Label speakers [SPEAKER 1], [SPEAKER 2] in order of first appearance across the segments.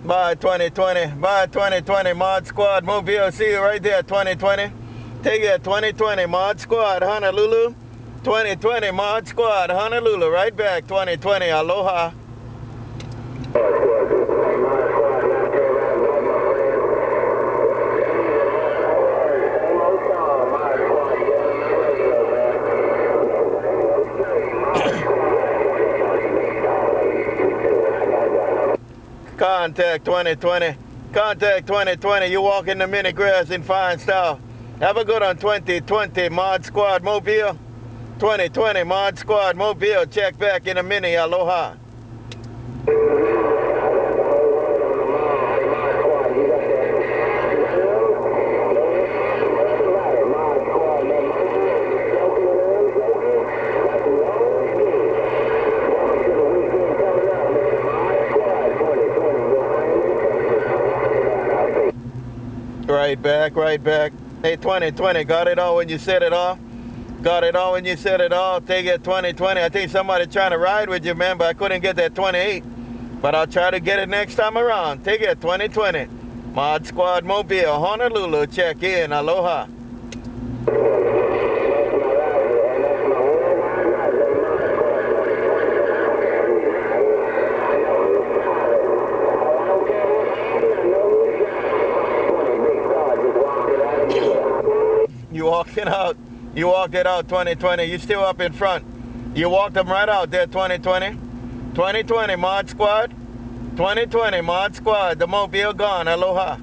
[SPEAKER 1] Bye 2020. Bye 2020. Mod Squad Mobile. See you right there 2020. Take it 2020. Mod Squad Honolulu. 2020 Mod Squad Honolulu. Right back 2020. Aloha. Contact 2020. Contact 2020. You walk in the mini grass in fine style. Have a good one 2020 Mod Squad Mobile. 2020 Mod Squad Mobile. Check back in a mini. Aloha. Right back, right back. Hey, 2020, got it all when you said it all? Got it all when you said it all? Take it 2020. I think somebody trying to ride with you, man, but I couldn't get that 28. But I'll try to get it next time around. Take it 2020. Mod Squad Mobile, Honolulu, check in. Aloha. You walked it out 2020. You still up in front. You walked them right out there 2020. 2020 Mod Squad. 2020 Mod Squad. The mobile gone. Aloha.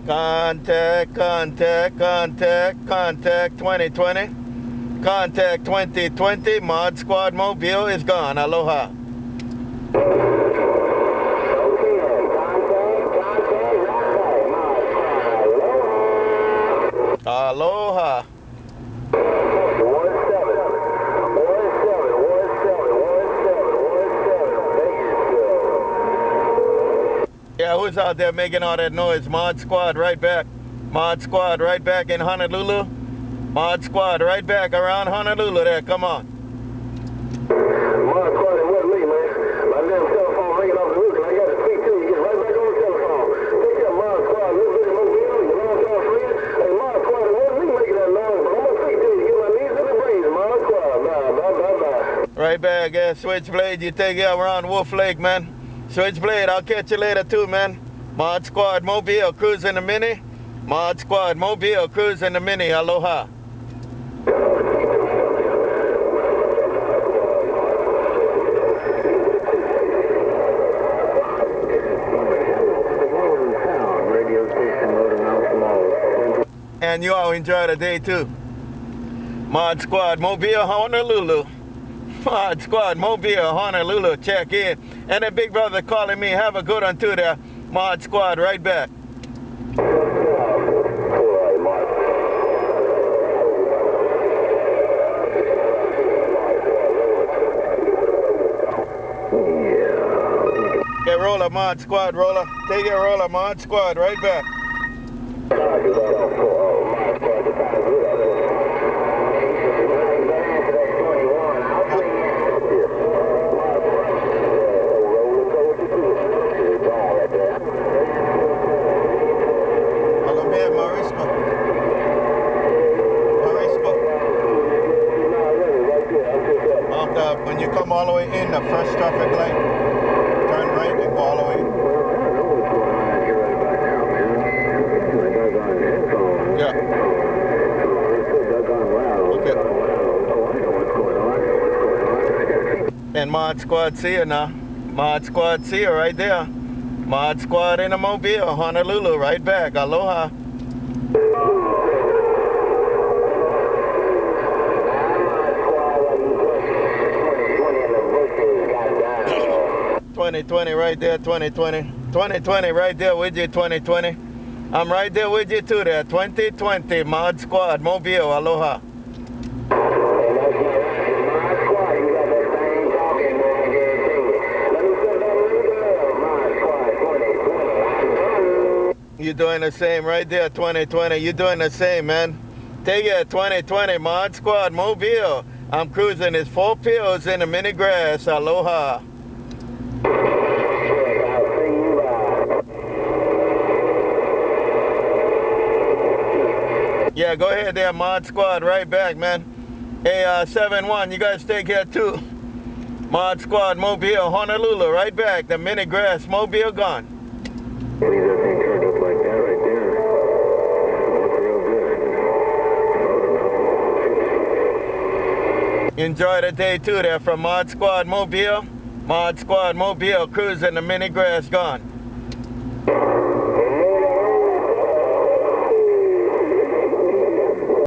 [SPEAKER 1] Contact 2020. Contact 2020, Mod Squad Mobile is gone. Aloha. Aloha. Yeah, who's out there making all that noise? Mod Squad right back. Mod Squad right back in Honolulu. Mod Squad right back around Honolulu there. Come on.
[SPEAKER 2] Mod Squad, it wasn't me, man. My damn telephone ringing off the roof, and I got to speak to you. Get right back on the telephone. Take care, Mod Squad. Little bit of mobile, you long-time friend. Hey, Mod Squad, it wasn't me making that noise, but I'm going to speak to you. Get my knees in the brains, Mod Squad. Bye.
[SPEAKER 1] Right back, yeah. SwitchBlade, you take it around Wolf Lake, man. SwitchBlade, I'll catch you later too, man. Mod Squad Mobile, cruising the mini. Mod Squad Mobile, cruising the mini. Aloha. And you all enjoy the day too. Mod Squad Mobile Honolulu. Mod Squad Mobile Honolulu, check in. And the big brother calling me. Have a good one too there. Mod Squad right back. Get roller, Mod Squad, roller. Take it, roller, Mod Squad right back. When you come all the way in the first traffic light, turn right and go all the way. Yeah. Okay. And Mod Squad, see you now. Mod Squad, see you right there. Mod Squad in the mobile, Honolulu, right back. Aloha. $20.20 right there, 2020. 2020 right there with you, 2020. I'm right there with you too there. 2020 Mod Squad, Mobile, Aloha. You're doing the same right there, 2020. You're doing the same, man. Take it 2020 Mod Squad Mobile. I'm cruising his 4 pills in the mini grass. Aloha. Yeah, go ahead there, Mod Squad. Right back, man. Hey, 7-1, you guys take care too. Mod Squad Mobile, Honolulu. Right back. The mini grass Mobile gone.
[SPEAKER 2] That thing turned up like that right there. Looked real good.
[SPEAKER 1] Enjoy the day too there from Mod Squad Mobile. Mod Squad Mobile cruising the mini grass gone.